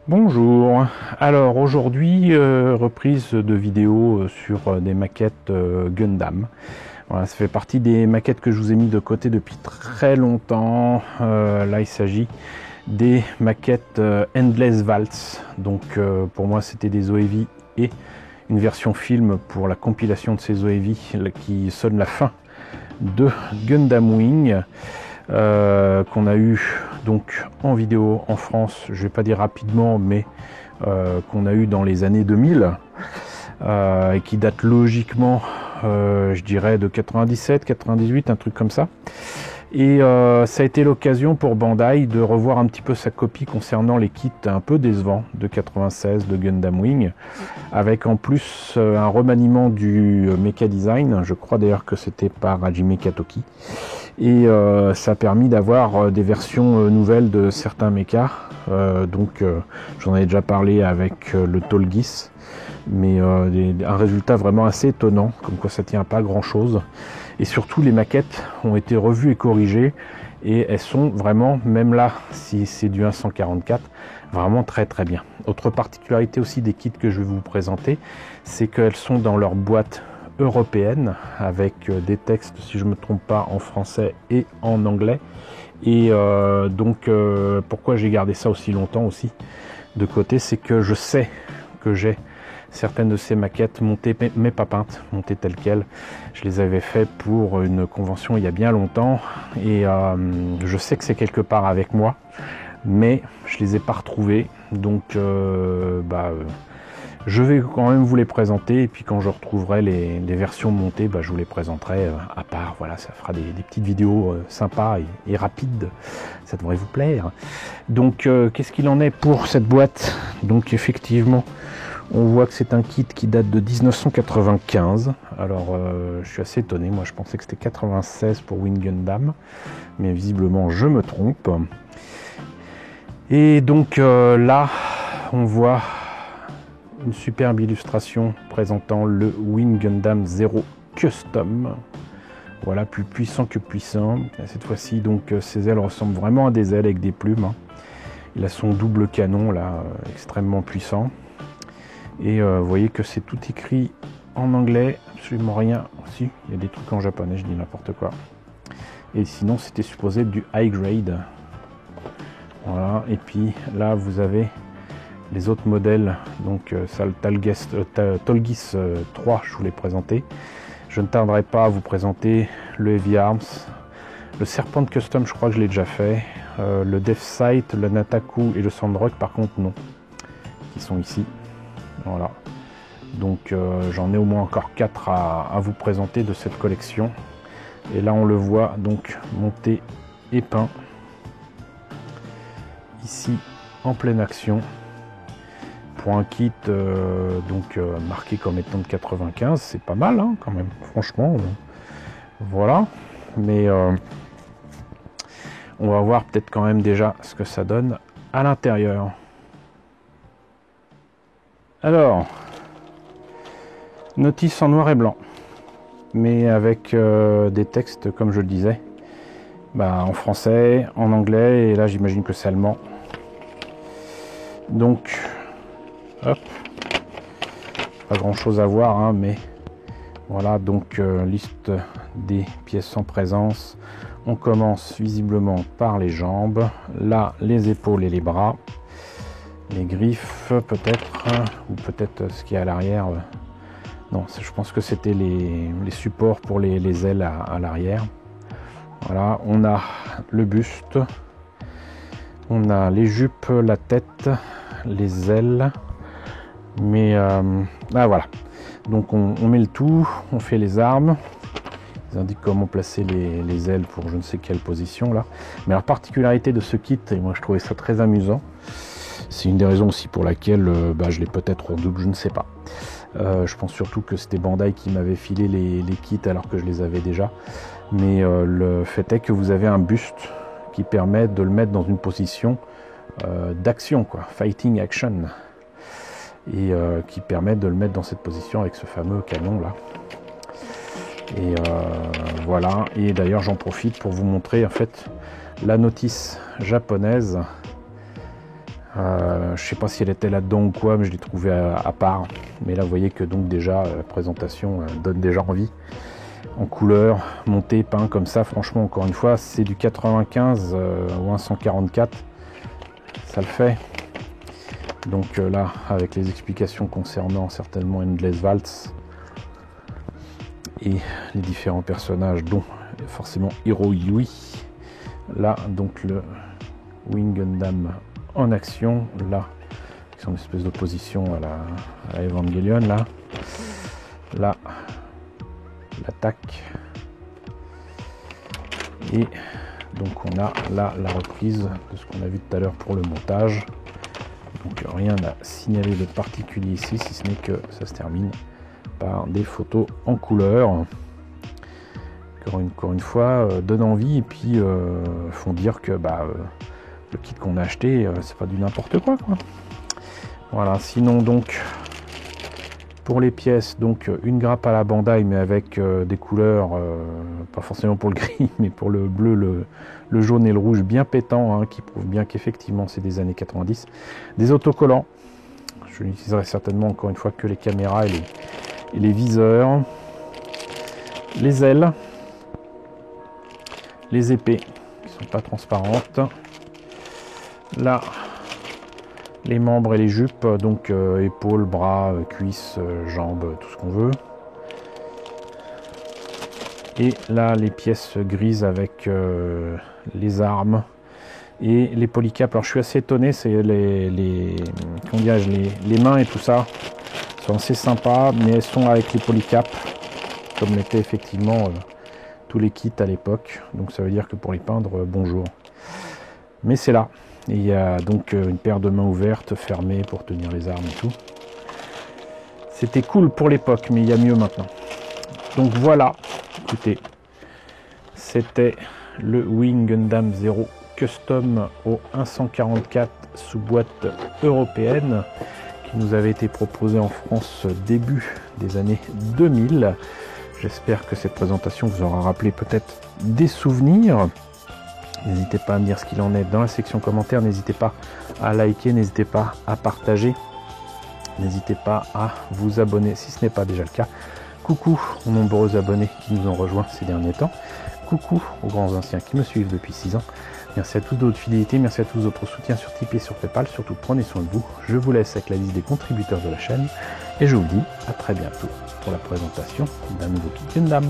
Bonjour, alors aujourd'hui reprise de vidéos sur des maquettes Gundam. Voilà, ça fait partie des maquettes que je vous ai mis de côté depuis très longtemps. Là il s'agit des maquettes Endless Waltz, donc pour moi c'était des OEV et une version film pour la compilation de ces OEV qui sonne la fin de Gundam Wing. Qu'on a eu donc en vidéo en France, je vais pas dire rapidement, mais qu'on a eu dans les années 2000 et qui date logiquement, je dirais, de 97, 98, un truc comme ça. Et ça a été l'occasion pour Bandai de revoir un petit peu sa copie concernant les kits un peu décevants de 96 de Gundam Wing, avec en plus un remaniement du mecha design. Je crois d'ailleurs que c'était par Hajime Katoki. Et ça a permis d'avoir des versions nouvelles de certains mechas. Donc j'en ai déjà parlé avec le Tolgis, mais un résultat vraiment assez étonnant, comme quoi ça tient pas grand chose. Et surtout les maquettes ont été revues et corrigées, et elles sont vraiment, même là si c'est du 1.144, vraiment très très bien. Autre particularité aussi des kits que je vais vous présenter, c'est qu'elles sont dans leur boîte européenne avec des textes, si je me trompe pas, en français et en anglais. Et donc pourquoi j'ai gardé ça aussi longtemps aussi de côté, c'est que je sais que j'ai certaines de ces maquettes montées, mais pas peintes, montées telles quelles. Je les avais fait pour une convention il y a bien longtemps, et je sais que c'est quelque part avec moi, mais je les ai pas retrouvées. Donc je vais quand même vous les présenter, et puis quand je retrouverai les versions montées, je vous les présenterai à part. Voilà, ça fera des petites vidéos sympas et rapides, ça devrait vous plaire. Donc qu'est-ce qu'il en est pour cette boîte? Donc effectivement, on voit que c'est un kit qui date de 1995. Alors je suis assez étonné, moi je pensais que c'était 96 pour Wing Gundam, mais visiblement je me trompe. Et donc là on voit une superbe illustration présentant le Wing Gundam 0 Custom. Voilà, plus puissant que puissant. Cette fois-ci, donc, ses ailes ressemblent vraiment à des ailes avec des plumes. Il a son double canon là, extrêmement puissant. Et vous voyez que c'est tout écrit en anglais, absolument rien. Si, il y a des trucs en japonais, je dis n'importe quoi. Et sinon, c'était supposé être du high grade. Voilà, et puis là, vous avez les autres modèles, donc ça, le Tolgis 3, je vous l'ai présenté. Je ne tarderai pas à vous présenter le Heavy Arms, le Serpent Custom, je crois que je l'ai déjà fait, le Death Sight, le Nataku et le Sandrock, par contre non, qui sont ici. Voilà, donc j'en ai au moins encore 4 à vous présenter de cette collection. Et là on le voit donc monté et peint ici en pleine action. Pour un kit marqué comme étant de 95, c'est pas mal hein, quand même, franchement. Voilà, mais on va voir peut-être quand même déjà ce que ça donne à l'intérieur. Alors, notice en noir et blanc, mais avec des textes, comme je le disais, en français, en anglais, et là j'imagine que c'est allemand. Donc hop, pas grand chose à voir hein, mais voilà, donc liste des pièces en présence. On commence visiblement par les jambes, là les épaules et les bras, les griffes peut-être, ou peut-être ce qu'il y a à l'arrière. Non, je pense que c'était les supports pour les ailes à l'arrière. Voilà, on a le buste, on a les jupes, la tête, les ailes. Mais voilà, donc on met le tout, on fait les armes, ils indiquent comment placer les ailes pour je ne sais quelle position là. Mais la particularité de ce kit, et moi je trouvais ça très amusant, c'est une des raisons aussi pour laquelle je l'ai peut-être en double, je ne sais pas. Je pense surtout que c'était Bandai qui m'avait filé les kits alors que je les avais déjà. Mais le fait est que vous avez un buste qui permet de le mettre dans une position d'action, quoi, fighting action. Et qui permet de le mettre dans cette position avec ce fameux canon là. Et voilà, et d'ailleurs j'en profite pour vous montrer en fait la notice japonaise Je sais pas si elle était là-dedans ou quoi, mais je l'ai trouvée à part. Mais là, vous voyez que donc déjà, la présentation donne déjà envie. En couleur, monté, peint comme ça, franchement, encore une fois, c'est du 95 ou un 144. Ça le fait. Donc là, avec les explications concernant certainement Endless Waltz et les différents personnages, dont forcément Hiro Yui. Là, donc le Wing Gundam en action, là, qui sont une espèce d'opposition à la Evangelion, là, l'attaque, et donc on a là la reprise de ce qu'on a vu tout à l'heure pour le montage. Donc rien à signaler de particulier ici, si ce n'est que ça se termine par des photos en couleur. Encore une fois, donne envie, et puis font dire que le kit qu'on a acheté, c'est pas du n'importe quoi. Voilà, sinon donc pour les pièces, donc une grappe à la Bandai, mais avec des couleurs, pas forcément pour le gris, mais pour le bleu, le jaune et le rouge bien pétant, qui prouve bien qu'effectivement c'est des années 90. Des autocollants, je n'utiliserai certainement encore une fois que les caméras et les viseurs. Les ailes, les épées qui sont pas transparentes. Là, les membres et les jupes, donc épaules, bras, cuisses, jambes, tout ce qu'on veut. Et là, les pièces grises avec les armes et les polycaps. Alors je suis assez étonné, c'est les mains et tout ça sont assez sympas, mais elles sont avec les polycaps, comme l'étaient effectivement tous les kits à l'époque. Donc ça veut dire que pour les peindre, bonjour. Mais c'est là. Et il y a donc une paire de mains ouvertes, fermées pour tenir les armes et tout. C'était cool pour l'époque, mais il y a mieux maintenant. Donc voilà, écoutez, c'était le Wing Gundam 0 Custom au 144 sous boîte européenne qui nous avait été proposé en France début des années 2000. J'espère que cette présentation vous aura rappelé peut-être des souvenirs. N'hésitez pas à me dire ce qu'il en est dans la section commentaires, n'hésitez pas à liker, n'hésitez pas à partager, n'hésitez pas à vous abonner si ce n'est pas déjà le cas. Coucou aux nombreux abonnés qui nous ont rejoints ces derniers temps, coucou aux grands anciens qui me suivent depuis 6 ans, merci à tous de votre fidélité, merci à tous votre soutien sur Tipeee et sur Paypal, surtout prenez soin de vous, je vous laisse avec la liste des contributeurs de la chaîne, et je vous dis à très bientôt pour la présentation d'un nouveau kit Gundam.